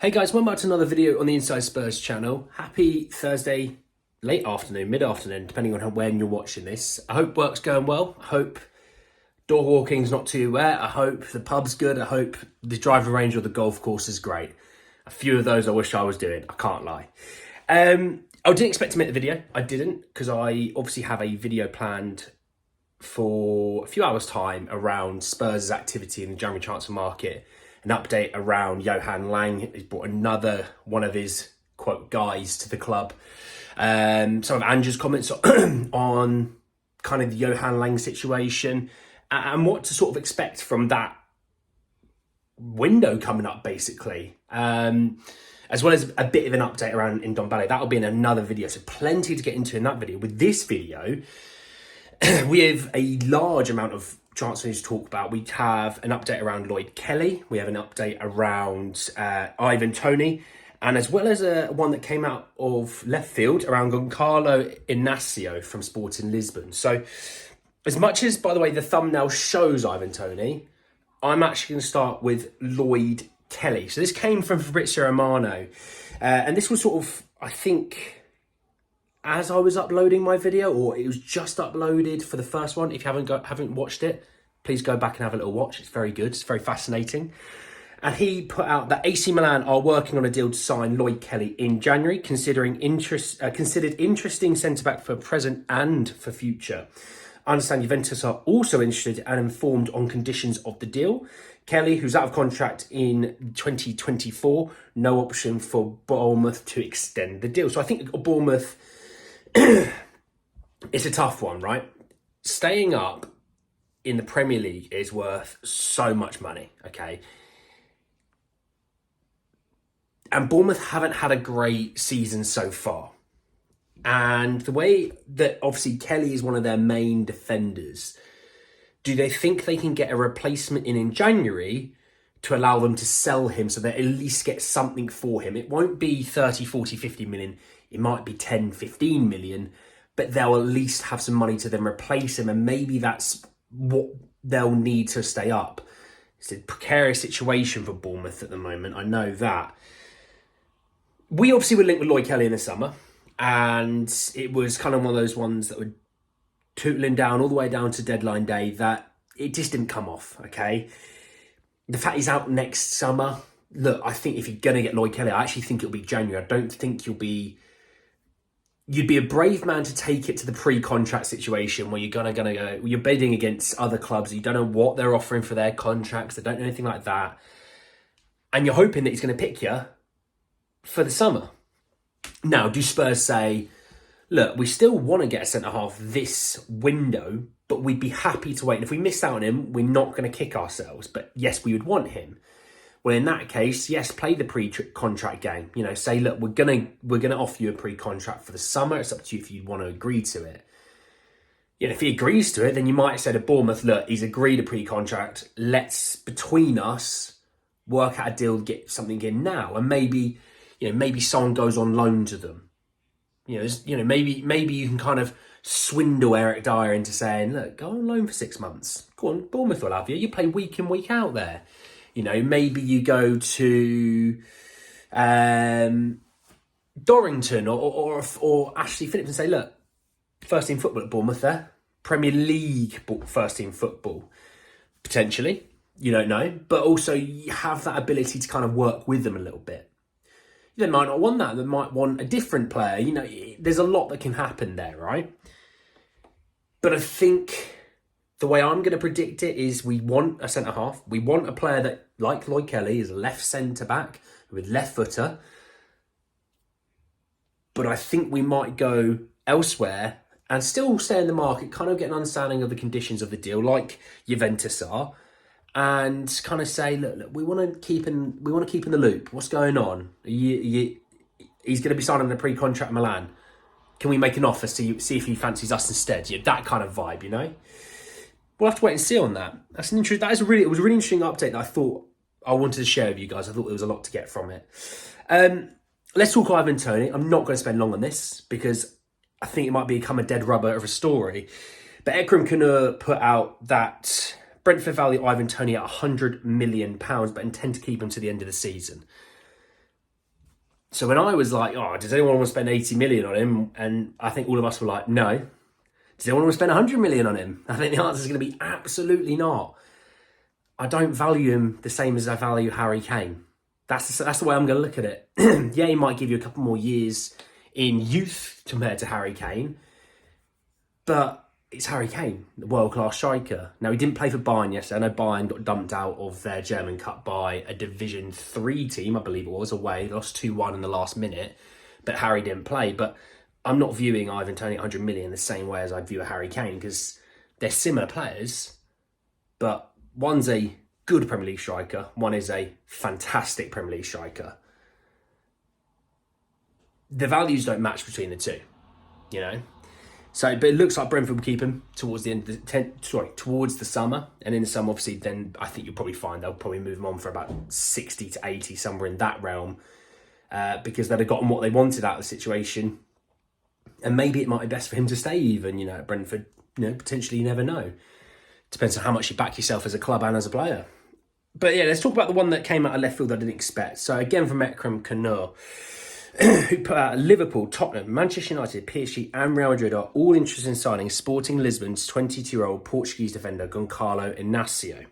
Hey guys, welcome back to another video on the Inside Spurs channel. Happy Thursday, late afternoon, mid-afternoon, depending on when you're watching this. I hope work's going well. I hope dog walking's not too wet. I hope the pub's good. I hope the driving range or the golf course is great. A few of those I wish I was doing, I can't lie. I didn't expect to make the video. I didn't, because I obviously have a video planned for a few hours' time around Spurs' activity in the January transfer market. An update around Johan Lang. He's brought another one of his, quote, guys to the club. Some of Andrew's comments on kind of the Johan Lang situation and what to sort of expect from that window coming up, basically. As well as a bit of an update around Ndombele. That'll be in another video, so plenty to get into in that video. With this video, we have a large amount of transfer news to talk about. We have an update around Lloyd Kelly. We have an update around Ivan Toney. And as well as one that came out of left field around Gonçalo Inacio from Sporting Lisbon. So as much as, by the way, the thumbnail shows Ivan Toney, I'm actually going to start with Lloyd Kelly. So this came from Fabrizio Romano. And this was sort of, I think, as I was uploading my video, or it was just uploaded for the first one. If you haven't watched it, please go back and have a little watch. It's very good. It's very fascinating. And he put out that AC Milan are working on a deal to sign Lloyd Kelly in January, considered interesting centre-back for present and for future. I understand Juventus are also interested and informed on conditions of the deal. Kelly, who's out of contract in 2024, no option for Bournemouth to extend the deal. So I think Bournemouth, it's a tough one, right? Staying up in the Premier League is worth so much money, okay? And Bournemouth haven't had a great season so far. And the way that obviously Kelly is one of their main defenders, do they think they can get a replacement in January to allow them to sell him so they at least get something for him? It won't be 30, 40, 50 million. It might be 10, 15 million, but they'll at least have some money to then replace him. And maybe that's what they'll need to stay up. It's a precarious situation for Bournemouth at the moment. I know that. We obviously were linked with Lloyd Kelly in the summer, and it was kind of one of those ones that were tootling down all the way down to deadline day that it just didn't come off, okay? The fact he's out next summer, look, I think if you're going to get Lloyd Kelly, I actually think it'll be January. I don't think you'd be a brave man to take it to the pre-contract situation where you're bidding against other clubs. You don't know what they're offering for their contracts. They don't know anything like that. And you're hoping that he's going to pick you for the summer. Now, do Spurs say, look, we still want to get a centre-half this window, but we'd be happy to wait. And if we miss out on him, we're not going to kick ourselves. But yes, we would want him. Well, in that case, yes, play the pre-contract game. You know, say, look, we're gonna offer you a pre-contract for the summer. It's up to you if you want to agree to it. You know, if he agrees to it, then you might say to Bournemouth, look, he's agreed a pre-contract. Let's, between us, work out a deal, get something in now. And maybe someone goes on loan to them. Maybe you can kind of swindle Eric Dyer into saying, look, go on loan for 6 months. Go on, Bournemouth will have you. You play week in, week out there. You know, maybe you go to Dorrington or Ashley Phillips and say, look, first team football at Bournemouth there. Premier League first team football, potentially. You don't know. But also you have that ability to kind of work with them a little bit. They might not want that. They might want a different player. You know, there's a lot that can happen there, right? But I think the way I'm going to predict it is we want a centre-half. We want a player that, like Lloyd Kelly, is a left centre-back with left footer. But I think we might go elsewhere and still stay in the market, kind of get an understanding of the conditions of the deal, like Juventus are, and kind of say, look, we want to keep in the loop. What's going on? He's going to be signing a pre-contract at Milan. Can we make an offer to see if he fancies us instead? Yeah, that kind of vibe, you know. We'll have to wait and see on that. It was a really interesting update that I thought I wanted to share with you guys. I thought there was a lot to get from it. Let's talk Ivan Toney. I'm not going to spend long on this because I think it might become a dead rubber of a story. But Ekrem Kanu put out that Brentford value Ivan Toney at £100 million, but intend to keep him to the end of the season. So when I was like, oh, does anyone want to spend 80 million on him? And I think all of us were like, no. Does anyone want to spend 100 million on him? I think the answer is going to be absolutely not. I don't value him the same as I value Harry Kane. That's the way I'm going to look at it. Yeah, he might give you a couple more years in youth compared to Harry Kane, but it's Harry Kane, the world-class striker. Now, he didn't play for Bayern yesterday. I know Bayern got dumped out of their German Cup by a Division 3 team, I believe it was, away. They lost 2-1 in the last minute, but Harry didn't play. But I'm not viewing Ivan Toney at 100 million the same way as I view a Harry Kane, because they're similar players, but one's a good Premier League striker, one is a fantastic Premier League striker. The values don't match between the two, you know. So, but it looks like Brentford will keep him towards the end of towards the summer, and in the summer, obviously, then I think you'll probably find they'll probably move him on for about 60 to 80, somewhere in that realm, because they'd have gotten what they wanted out of the situation, and maybe it might be best for him to stay even, you know, at Brentford. You know, potentially, you never know. Depends on how much you back yourself as a club and as a player. But yeah, let's talk about the one that came out of left field I didn't expect. So again, from Ekrem Kanu, who put out Liverpool, Tottenham, Manchester United, PSG and Real Madrid are all interested in signing Sporting Lisbon's 22-year-old Portuguese defender Gonçalo Inacio.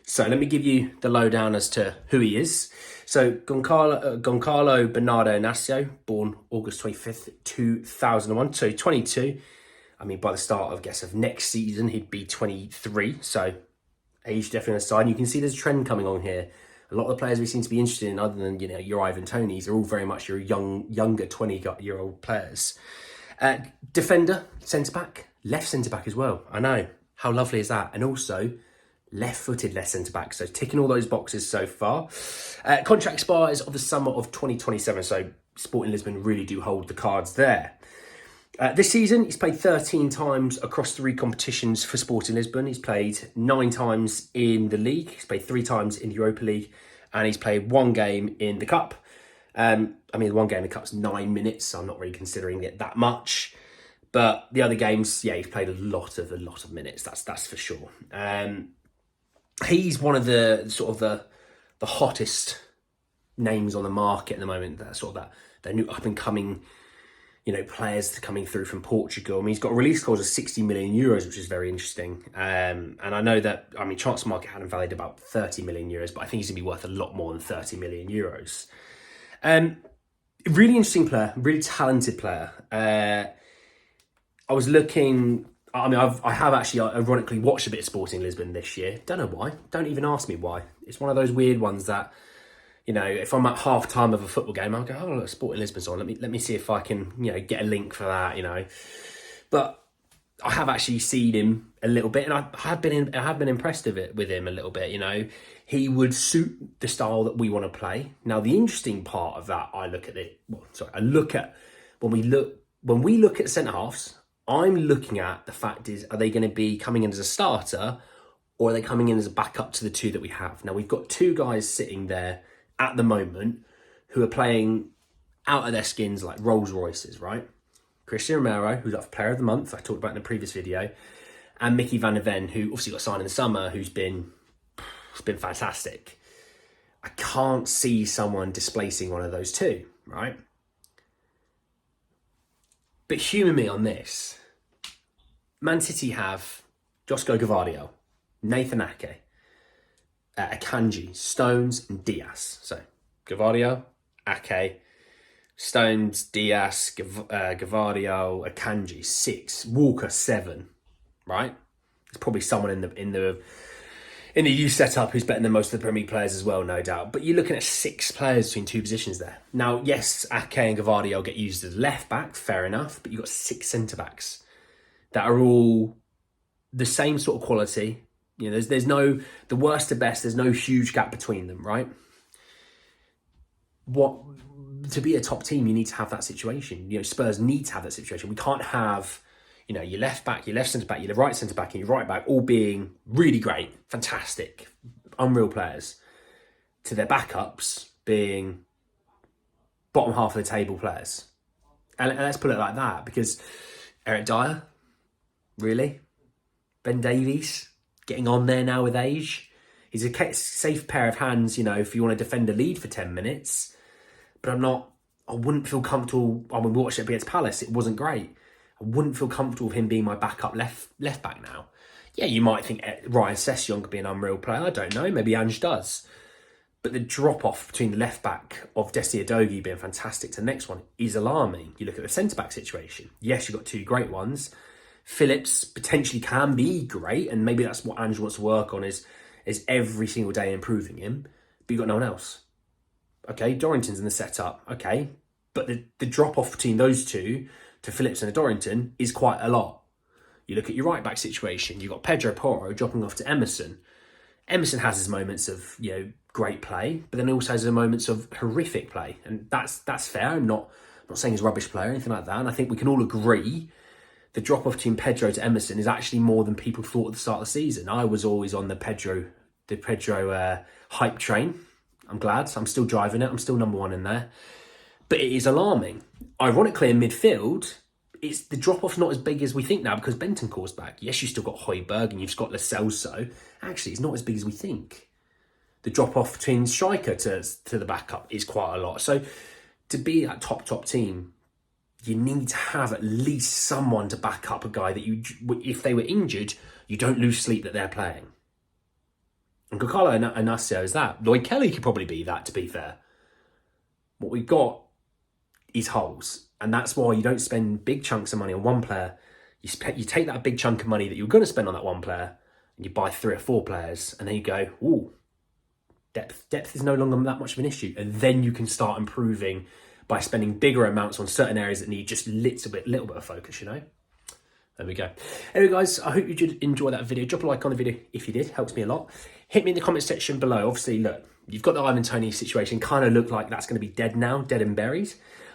So let me give you the lowdown as to who he is. So Gonçalo Bernardo Inacio, born August 25th, 2001, so 22. I mean, by the start of next season, he'd be 23. So age definitely aside. And you can see there's a trend coming on here. A lot of the players we seem to be interested in, other than, you know, your Ivan Toneys, are all very much your younger 20-year-old players. Defender, centre-back, left centre-back as well. I know. How lovely is that? And also, left-footed left centre-back. So ticking all those boxes so far. Contract expires of the summer of 2027. So Sporting Lisbon really do hold the cards there. This season, he's played 13 times across 3 competitions for Sporting Lisbon. He's played 9 times in the league. He's played 3 times in the Europa League. And he's played 1 game in the Cup. I mean, 1 game in the Cup's 9 minutes, so I'm not really considering it that much. But the other games, yeah, he's played a lot of minutes. That's for sure. He's one of the hottest names on the market at the moment. The new up and coming, you know, players coming through from Portugal. I mean, he's got a release clause of 60 million euros, which is very interesting. And I know that, I mean, transfer market had him valued about 30 million euros, but I think he's going to be worth a lot more than 30 million euros. Really interesting player, really talented player. I was looking, I mean, I have actually ironically watched a bit of Sporting Lisbon this year. Don't know why. Don't even ask me why. It's one of those weird ones that, you know, if I'm at half time of a football game, I'll go, oh, look, Sporting Lisbon's on. Let me see if I can, you know, get a link for that, you know. But I have actually seen him a little bit, and I have been impressed with him a little bit. You know, he would suit the style that we want to play. Now, the interesting part of that, I look at when we look at centre halves. I'm looking at the fact is, are they going to be coming in as a starter, or are they coming in as a backup to the 2 that we have? Now, we've got 2 guys sitting there at the moment who are playing out of their skins like Rolls Royces, right? Christian Romero, who's up for Player of the Month, I talked about in the previous video, and Mickey van der Ven, who obviously got signed in the summer, who's been fantastic. I can't see someone displacing one of those 2, right? But humour me on this. Man City have Josko Gvardiol, Nathan Ake, Akanji, Stones and Diaz. So Gvardiol, Ake, Stones, Diaz, Gvardiol, Akanji 6, Walker 7. Right? There's probably someone in the youth setup who's better than most of the Premier League players as well, no doubt. But you're looking at 6 players between 2 positions there. Now, yes, Ake and Gvardiol get used as left back, fair enough, but you've got 6 centre backs that are all the same sort of quality. You know, there's no, the worst to best, there's no huge gap between them, right? To be a top team, you need to have that situation. You know, Spurs need to have that situation. We can't have, you know, your left back, your left centre back, your right centre back, and your right back all being really great, fantastic, unreal players, to their backups being bottom half of the table players. And let's put it like that, because Eric Dyer, really? Ben Davies, getting on there now with age. He's a safe pair of hands, you know, if you want to defend a lead for 10 minutes. but I wouldn't feel comfortable. I mean, we watched it against Palace. It wasn't great. I wouldn't feel comfortable with him being my backup left back now. Yeah, you might think Ryan Sessegnon could be an unreal player. I don't know. Maybe Ange does. But the drop-off between the left-back of Desi Udogie being fantastic to the next one is alarming. You look at the centre-back situation. Yes, you've got two great ones. Phillips potentially can be great, and maybe that's what Ange wants to work on is every single day improving him. But you've got no one else. Okay, Dorrington's in the setup. Okay, but the drop-off between those two to Phillips and Dorrington is quite a lot. You look at your right-back situation. You've got Pedro Porro dropping off to Emerson. Emerson has his moments of, great play, but then also has his moments of horrific play. And that's fair. I'm not saying he's a rubbish player or anything like that. And I think we can all agree the drop-off between Pedro to Emerson is actually more than people thought at the start of the season. I was always on the Pedro hype train. I'm glad. I'm still driving it. I'm still number one in there. But it is alarming. Ironically, in midfield, the drop-off's not as big as we think now because Bentancur's back. Yes, you've still got Højbjerg and you've got Lo Celso. Actually, it's not as big as we think. The drop-off between striker to the backup is quite a lot. So to be that top team, you need to have at least someone to back up a guy that if they were injured, you don't lose sleep that they're playing. And Gonçalo Inacio is that. Lloyd Kelly could probably be that, to be fair. What we've got is holes. And that's why you don't spend big chunks of money on one player. You take that big chunk of money that you're going to spend on that one player and you buy 3 or 4 players and then you go, ooh, depth is no longer that much of an issue. And then you can start improving by spending bigger amounts on certain areas that need just a little bit of focus, There we go. Anyway, guys, I hope you did enjoy that video. Drop a like on the video if you did. Helps me a lot. Hit me in the comment section below. Obviously, look, you've got the Ivan Toney situation. Kind of look like that's going to be dead now, dead and buried.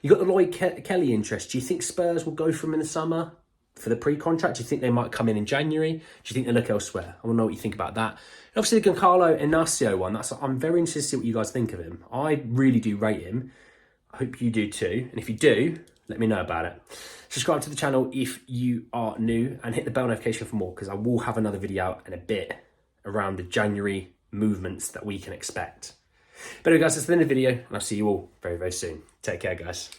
You got the Lloyd Kelly interest. Do you think Spurs will go for him in the summer for the pre-contract? Do you think they might come in January? Do you think they look elsewhere? I want to know what you think about that. And obviously, the Gonçalo Inacio one. I'm very interested to see what you guys think of him. I really do rate him. I hope you do too. And if you do, let me know about it. Subscribe to the channel if you are new and hit the bell notification for more because I will have another video out in a bit around the January movements that we can expect. But anyway, guys, that's the end of the video and I'll see you all very, very soon. Take care, guys.